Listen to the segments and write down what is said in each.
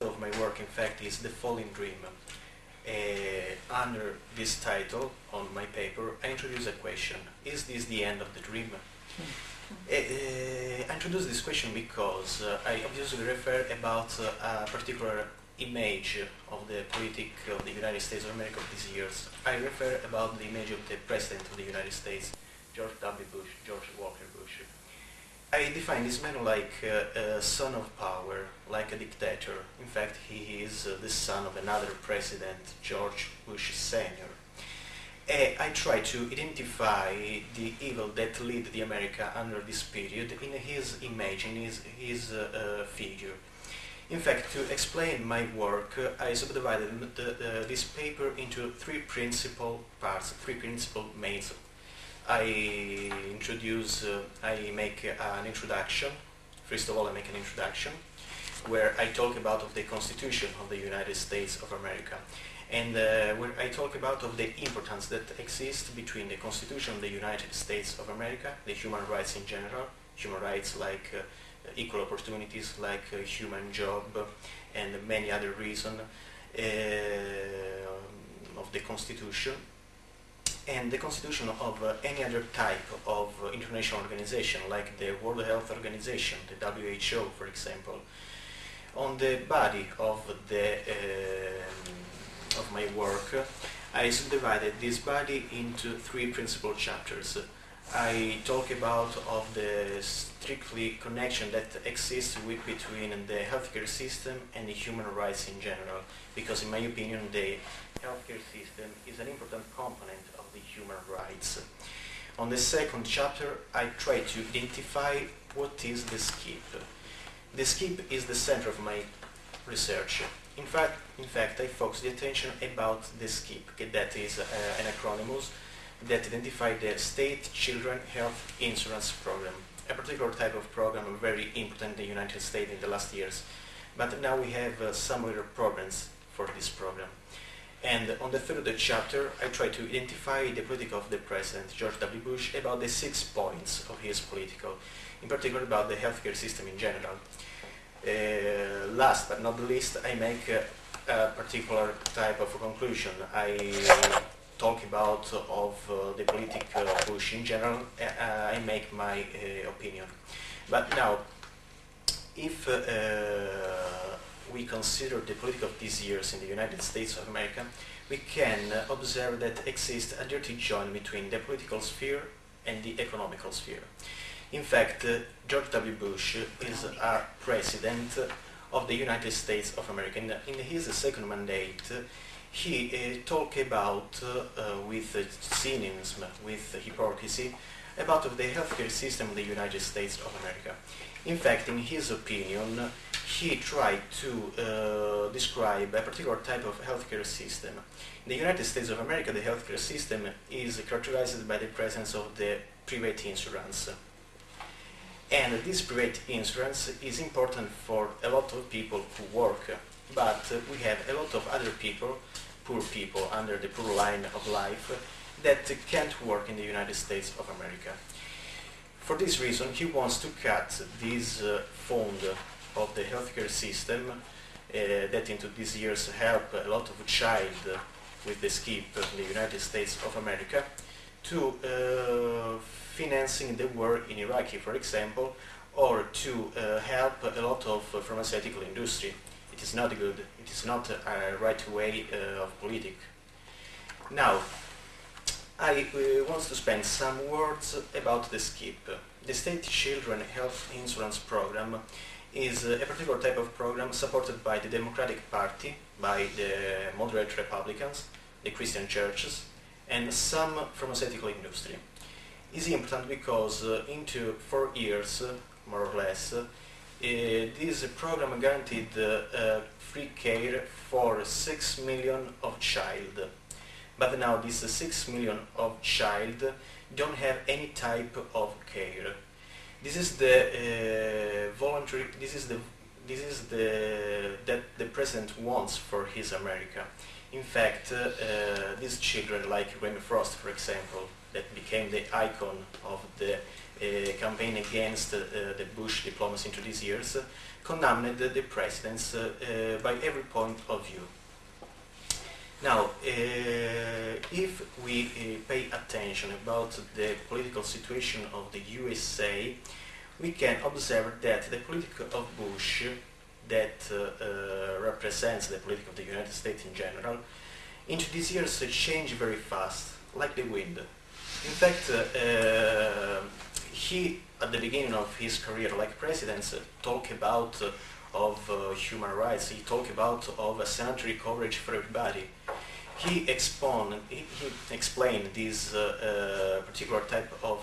of my work, in fact, is The Falling Dream. Under this title on my paper, I introduce a question: is this the end of the dream? I introduce this question because I obviously refer about a particular image of the politic of the United States of America of these years. I refer about the image of the President of the United States, George W. Bush, George Walker Bush. I define this man like a son of power, like a dictator. In fact, he is the son of another president, George Bush Sr. I try to identify the evil that led the America under this period in his image, in his figure. In fact, to explain my work, I subdivided this paper into three principal parts, three principal mains. I make an introduction. First of all, I make an introduction where I talk about of the Constitution of the United States of America, and where I talk about of the importance that exists between the Constitution of the United States of America, the human rights in general, human rights like equal opportunities, like human job, and many other reasons of the Constitution, and the Constitution of any other type of international organization, like the World Health Organization, the WHO, for example. On the body of my work, I subdivided this body into three principal chapters. I talk about of the strictly connection that exists between the healthcare system and the human rights in general, because in my opinion the healthcare system is an important component of the human rights. On the second chapter, I try to identify what is the SCIP. The SCIP is the center of my research. In fact, I focus the attention about the SCIP, that is an acronym that identifies the State Children Health Insurance Program, a particular type of program very important in the United States in the last years. But now we have some other programs for this program. And on the third chapter, I try to identify the political of the President, George W. Bush, about the 6 points of his political, in particular about the healthcare system in general. Last but not least, I make a particular type of conclusion. I talk about of the political Bush in general. I make my opinion. But now, if we consider the politics of these years in the United States of America, we can observe that exists a dirty joint between the political sphere and the economical sphere. In fact, George W. Bush is a president of the United States of America. In his second mandate, he talked about, with cynicism, with hypocrisy, about the healthcare system in the United States of America. In fact, in his opinion, he tried to describe a particular type of healthcare system. In the United States of America, the healthcare system is characterized by the presence of the private insurance. And this private insurance is important for a lot of people who work, but we have a lot of other people, poor people under the poor line of life, that can't work in the United States of America. For this reason, he wants to cut this fund of the healthcare system that into these years help a lot of child with the SCIP in the United States of America to financing the war in Iraq, for example, or to help a lot of pharmaceutical industry. It is not good. It is not a right way of politics. Now, I want to spend some words about the SCIP. The State Children Health Insurance Program is a particular type of program supported by the Democratic Party, by the moderate Republicans, the Christian churches, and some pharmaceutical industry. It's important because into 4 years, more or less, this program guaranteed free care for 6 million of child. But now these 6 million of child don't have any type of care. This is the voluntary. This is the that the president wants for his America. In fact, these children, like Remy Frost, for example, that became the icon of the campaign against the Bush diplomacy into these years, condemned the presidents by every point of view. Now, if we pay attention about the political situation of the USA, we can observe that the politic of Bush, that represents the politic of the United States in general, into these years changed very fast, like the wind. In fact, he, at the beginning of his career like president, talked about of human rights, he talked about of a sanitary coverage for everybody. He explained this particular type of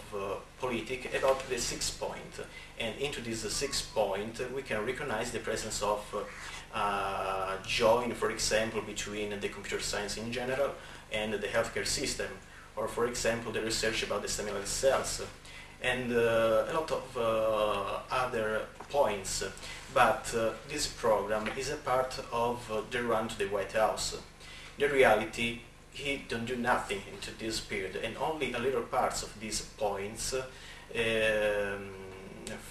politic about the 6 point, and into this 6 point we can recognize the presence of join, for example, between the computer science in general and the healthcare system, or for example the research about the stem cells, and a lot of other points. But this program is a part of the run to the White House. In reality, he don't do nothing into this period, and only a little parts of these points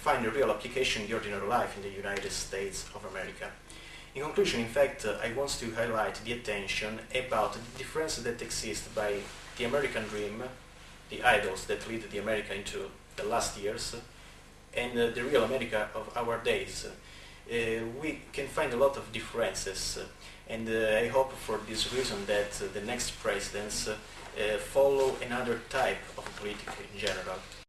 find a real application in the ordinary life in the United States of America. In conclusion, in fact, I want to highlight the attention about the difference that exists by the American dream, the idols that lead the America into the last years, and the real America of our days. We can find a lot of differences, and I hope for this reason that the next presidents follow another type of politics in general.